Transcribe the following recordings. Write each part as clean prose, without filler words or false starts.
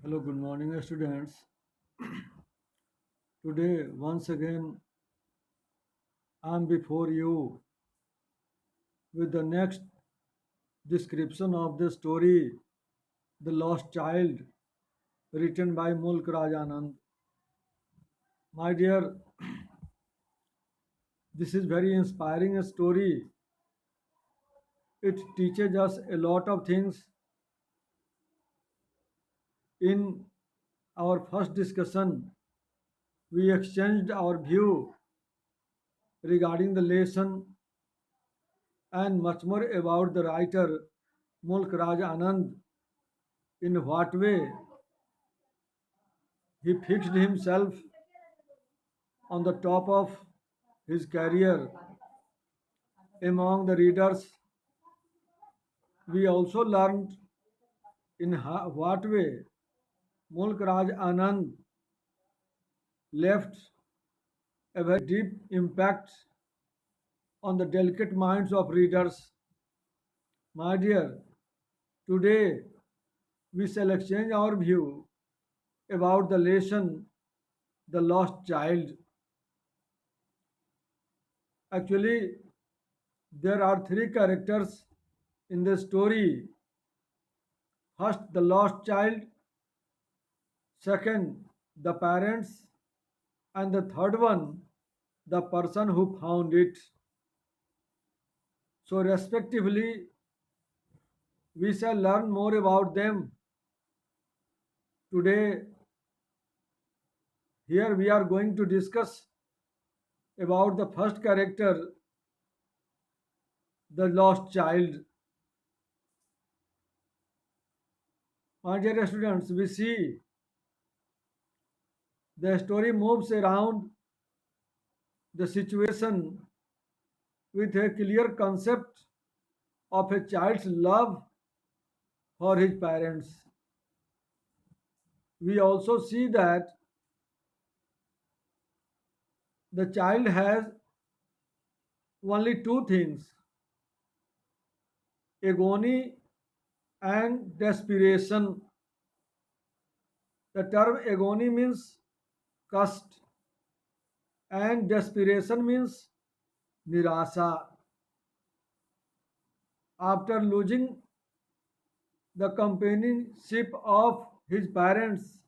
Hello, good morning, students. Today, once again, I am before you with the next description of the story, The Lost Child, written by Mulk Raj Anand. My dear, this is very inspiring story. It teaches us a lot of things. In our first discussion, we exchanged our view regarding the lesson and much more about the writer Mulk Raj Anand, in what way he fixed himself on the top of his career among the readers. We also learned in what way Mulk Raj Anand left a very deep impact on the delicate minds of readers. My dear, today we shall exchange our view about the lesson The Lost Child. Actually, there are three characters in the story. First, the lost child, second, the parents, and the third one, the person who found it. So, respectively, we shall learn more about them. Today, here we are going to discuss about the first character, the lost child. My dear students, we see the story moves around the situation with a clear concept of a child's love for his parents. We also see that the child has only two things: agony and desperation. The term agony means cust and desperation means nirasa. After losing the companionship of his parents,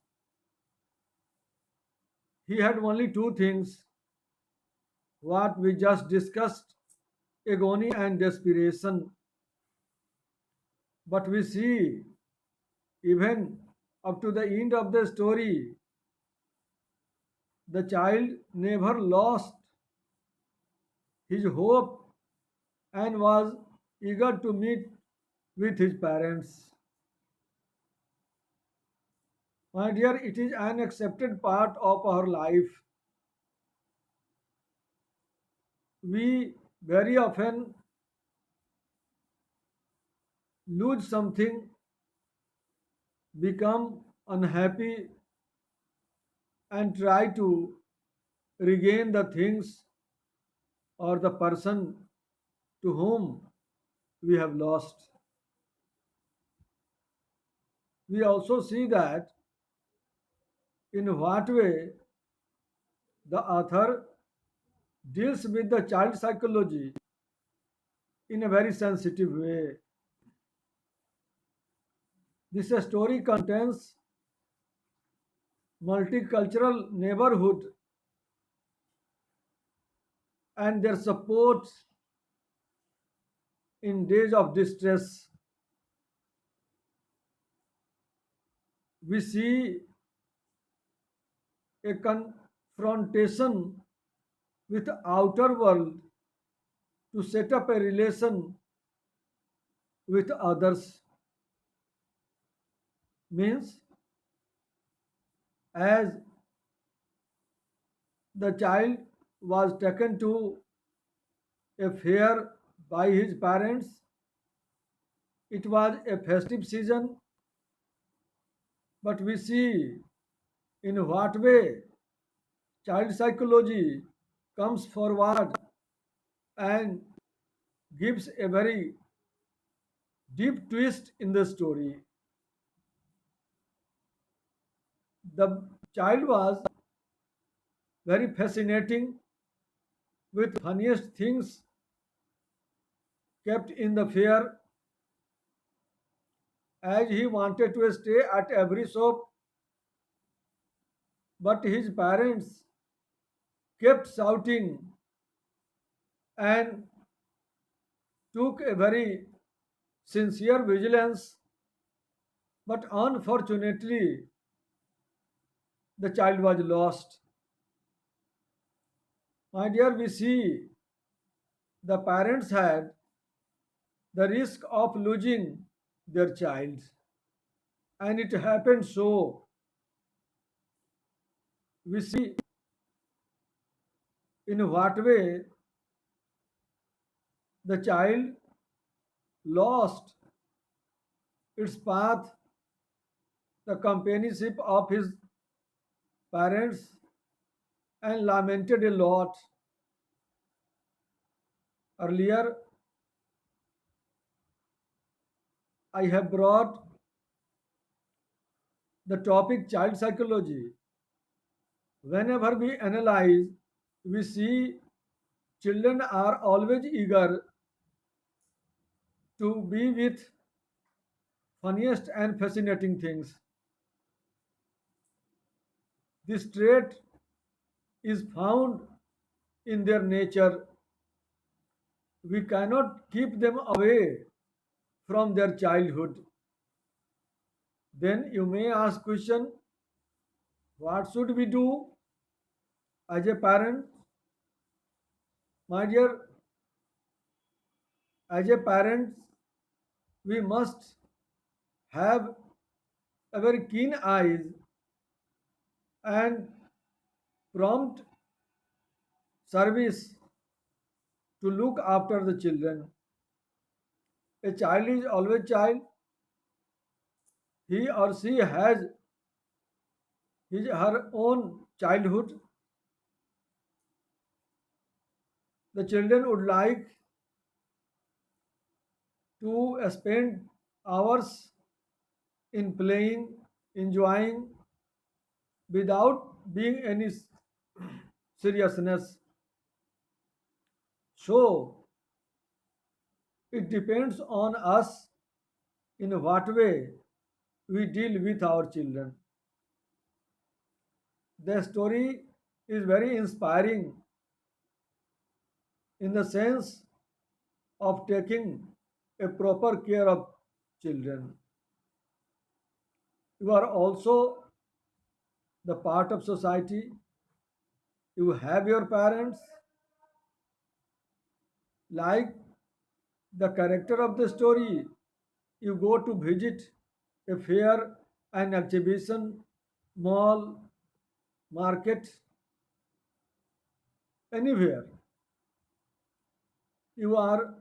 he had only two things, what we just discussed, agony and desperation. But we see, even up to the end of the story, the child never lost his hope and was eager to meet with his parents. My dear, it is an accepted part of our life. We very often lose something, become unhappy, and try to regain the things or the person to whom we have lost. We also see that in what way the author deals with the child psychology in a very sensitive way. This story contains multicultural neighborhood and their support in days of distress. We see a confrontation with the outer world to set up a relation with others. Means, as the child was taken to a fair by his parents, it was a festive season, but we see in what way child psychology comes forward and gives a very deep twist in the story. The child was very fascinating with funniest things kept in the fair as he wanted to stay at every shop, but his parents kept shouting and took a very sincere vigilance. But unfortunately, the child was lost. My dear, we see the parents had the risk of losing their child, and it happened so. We see in what way the child lost its path, the companionship of his parents, and lamented a lot. Earlier, I have brought the topic child psychology. Whenever we analyze, we see children are always eager to be with funniest and fascinating things. This trait is found in their nature. We cannot keep them away from their childhood. Then you may ask question, what should we do as a parent? My dear, as a parent, we must have a very keen eyes and prompt service to look after the children. A child is always child. He or she has her own childhood. The children would like to spend hours in playing, enjoying without being any seriousness. So it depends on us in what way we deal with our children. The story is very inspiring in the sense of taking a proper care of children. You are also the part of society. You have your parents, like the character of the story. You go to visit a fair, an exhibition, mall, market, anywhere. You are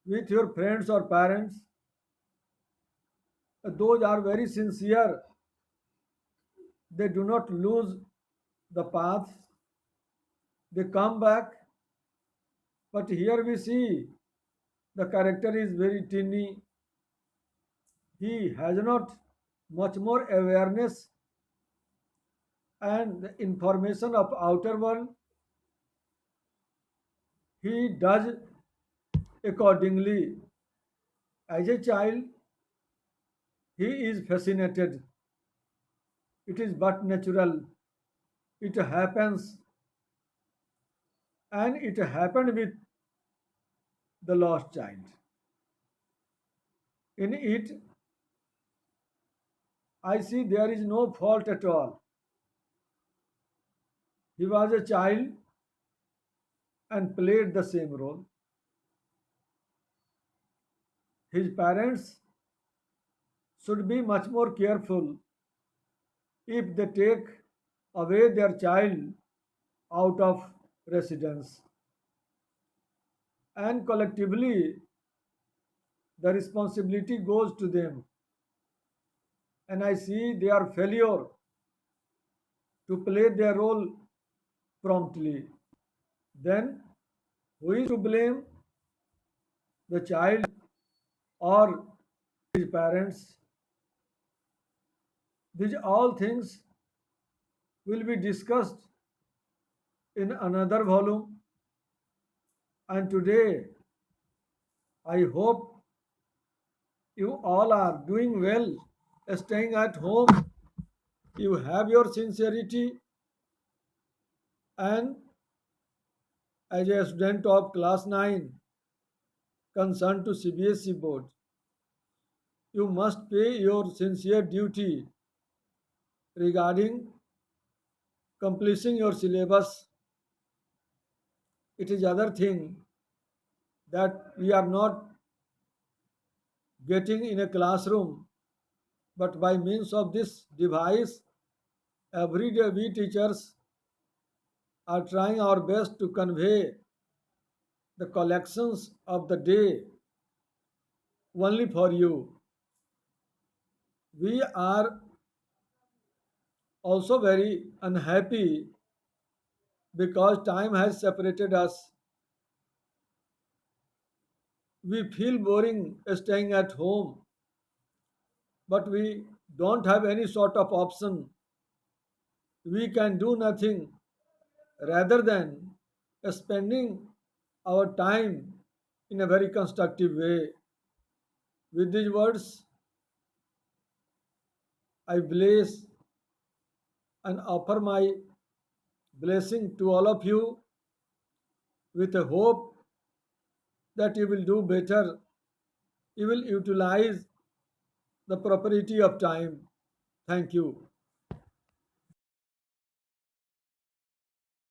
with your friends or parents. Those are very sincere. They do not lose the path. They come back. But here we see the character is very teeny. He has not much more awareness and the information of outer world. He does accordingly. As a child, he is fascinated. It is but natural. It happens, and it happened with the lost child. In it, I see there is no fault at all. He was a child and played the same role. His parents should be much more careful if they take away their child out of residence. And collectively, the responsibility goes to them. And I see their failure to play their role promptly. Then, who is to blame? The child or his parents? These all things will be discussed in another volume. And today, I hope you all are doing well, staying at home. You have your sincerity, and as a student of class 9 concerned to CBSE board, you must pay your sincere duty regarding completing your syllabus. It is other thing that we are not getting in a classroom, but by means of this device, every day we teachers are trying our best to convey the collections of the day only for you. We are also very unhappy because time has separated us. We feel boring staying at home, but we don't have any sort of option. We can do nothing rather than spending our time in a very constructive way. With these words, I bless and offer my blessing to all of you with a hope that you will do better. You will utilize the propriety of time. Thank you.